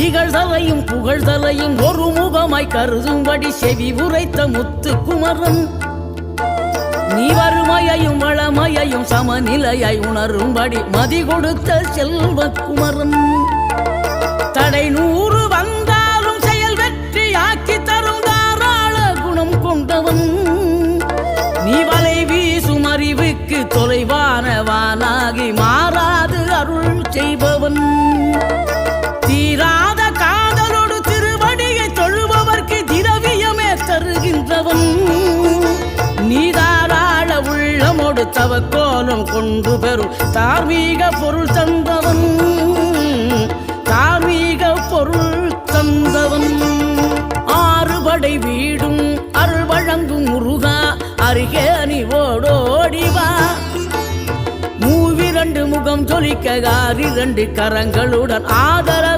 இகழ்தலையும் புகழ்தலையும் ஒரு முகமாய் கருதும்படி செவி உரைத்த முத்து குமரன் நீ வறுமையையும் வளமையையும் சமநிலையாய் உணரும்படி மதி கொடுத்த செல்வ குமரன் தடை 100 வந்தாலும் செயல் வெற்றியாக்கி தரும் தாராள குணம் கொண்டவன் நீ வலை வீசும் அறிவுக்கு தொலைவானவானாகி மாறாது அருள் செய்பவன் தீராத காதலோடு திருவடியை தொழுபவர்க்கு திரவியமே தருகின்றவன் நீதாராள உள்ளமோடு தவக்கோலம் கொண்டு பெறும் தார்மீக பொருள் தந்தவன் தார்மீக பொருள் தந்தவன் ஆறுபடை வீடும் அருள் வழங்கும் முருகா அருகே நீ ஓடோடிவா மூவிரண்டு முகம் ஜொலிக்க 2 கரங்களுடன் ஆதரவு